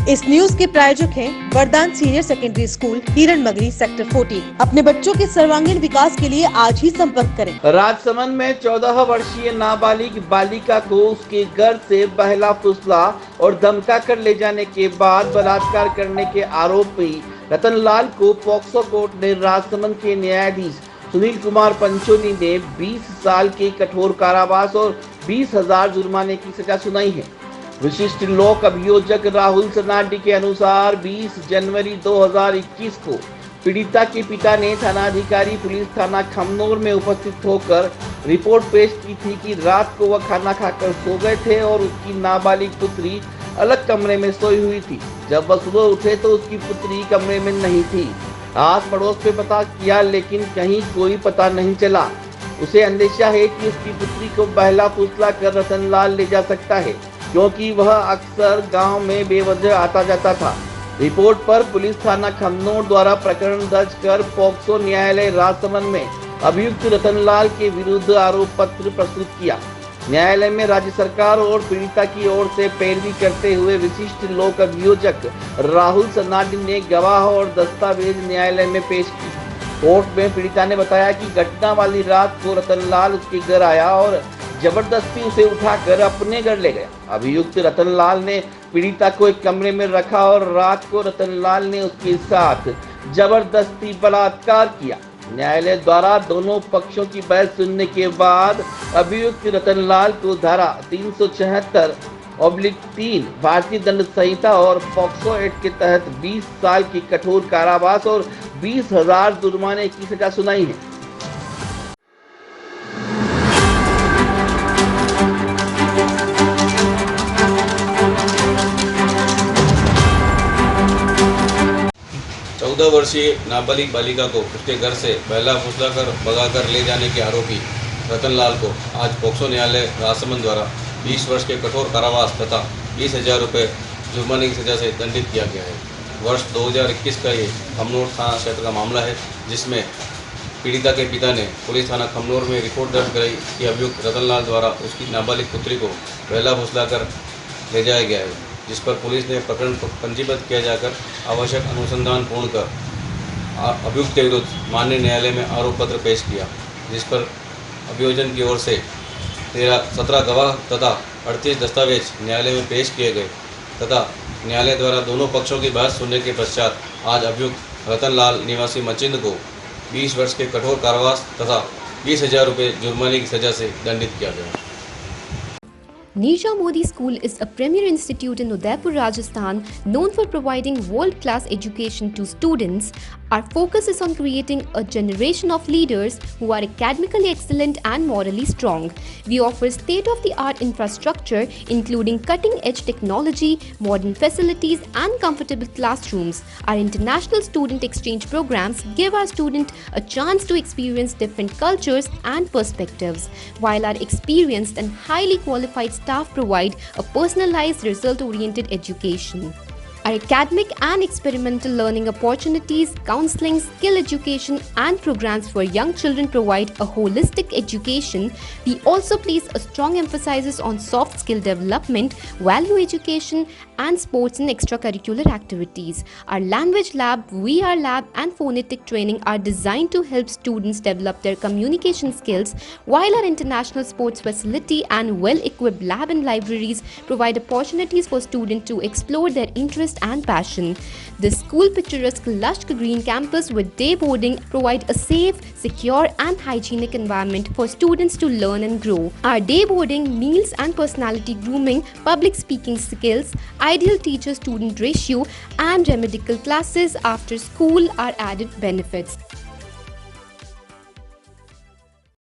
इस न्यूज के प्रायोजक हैं वरदान senior secondary school, Hiranmagri, sector 14। अपने बच्चों के सर्वांगीण विकास के लिए आज ही संपर्क करें। राजसमंद में 14 वर्षीय नाबालिग बालिका को उसके घर से बहला फुसला और धमका कर ले जाने के बाद बलात्कार करने के आरोपी रतनलाल को पॉक्सो कोर्ट ने राजसमंद के न्यायाधीश सुनील कुमार पंचोली ने 20 साल के कठोर कारावास और 20,000 जुर्माने की सजा सुनाई है। विशिष्ट लोक अभियोजक राहुल सनाडी के अनुसार 20 जनवरी 2021 को पीड़िता के पिता ने थानाधिकारी पुलिस थाना खमनोर में उपस्थित होकर रिपोर्ट पेश की थी कि रात को वह खाना खाकर सो गए थे और उसकी नाबालिग पुत्री अलग कमरे में सोई हुई थी। जब वह सुबह उठे तो उसकी पुत्री कमरे में नहीं थी। आस पड़ोस पे पता किया लेकिन कहीं कोई पता नहीं चला। उसे अंदेशा है कि उसकी पुत्री को बहला फुसला कर रतनलाल ले जा सकता है, क्योंकि वह अक्सर गांव में बेवजह आता जाता था। रिपोर्ट पर पुलिस थाना खमनोर द्वारा प्रकरण दर्ज कर पॉक्सो न्यायालय राजसमंद में अभियुक्त रतनलाल के विरुद्ध आरोप पत्र प्रस्तुत किया। न्यायालय में राज्य सरकार और पीड़िता की ओर से पैरवी करते हुए विशिष्ट लोक अभियोजक राहुल सनाडी ने गवाह और दस्तावेज न्यायालय में पेश की। कोर्ट में पीड़िता ने बताया कि घटना वाली रात को रतनलाल उसके घर आया और जबरदस्ती उसे उठाकर अपने घर ले गया। अभियुक्त रतनलाल ने पीड़िता को एक कमरे में रखा और रात को रतनलाल ने उसके साथ जबरदस्ती बलात्कार किया। न्यायालय द्वारा दोनों पक्षों की बहस सुनने के बाद अभियुक्त रतनलाल को धारा 376/3 भारतीय दंड संहिता और पॉक्सो एक्ट के तहत 20 साल की कठोर कारावास और 20,000 जुर्माने की सजा सुनाई है। चौदह वर्षीय नाबालिग बालिका को उसके घर से बहला फुसला कर भगाकर ले जाने के आरोपी रतनलाल को आज पॉक्सो न्यायालय राजसमंद द्वारा 20 वर्ष के कठोर कारावास तथा 20,000 रुपये जुर्माने की सजा से दंडित किया गया है। वर्ष 2021 का ये खमनोर थाना क्षेत्र का मामला है, जिसमें पीड़िता के पिता ने पुलिस थाना खमनोर में रिपोर्ट दर्ज कराई कि अभियुक्त रतनलाल द्वारा उसकी नाबालिग पुत्री को बहला फुसला कर ले जाया गया है, जिस पर पुलिस ने प्रकरण पंजीबद्ध किया जाकर आवश्यक अनुसंधान पूर्ण कर अभियुक्त के विरुद्ध माननीय न्यायालय में आरोप पत्र पेश किया, जिस पर अभियोजन की ओर से 17 गवाह तथा 38 दस्तावेज न्यायालय में पेश किए गए तथा न्यायालय द्वारा दोनों पक्षों की बहस सुनने के पश्चात आज अभियुक्त रतनलाल निवासी मचिंद को 20 वर्ष के कठोर कारावास तथा 20,000 रुपये जुर्माने की सजा से दंडित किया गया। Nisha Modi School is a premier institute in Udaipur, Rajasthan, known for providing world-class education to students. Our focus is on creating a generation of leaders who are academically excellent and morally strong. We offer state-of-the-art infrastructure, including cutting-edge technology, modern facilities, and comfortable classrooms. Our international student exchange programs give our students a chance to experience different cultures and perspectives, while our experienced and highly qualified staff provide a personalized, result-oriented education. Our academic and experimental learning opportunities, counseling, skill education, and programs for young children provide a holistic education. We also place a strong emphasis on soft skill development, value education, and sports and extracurricular activities. Our language lab, VR lab, and phonetic training are designed to help students develop their communication skills, while our international sports facility and well-equipped lab and libraries provide opportunities for students to explore their interests and passion. The school picturesque lush green campus with day boarding provide a safe, secure, and hygienic environment for students to learn and grow. Our day boarding, meals and personality grooming, public speaking skills, ideal teacher-student ratio, and remedial classes after school are added benefits.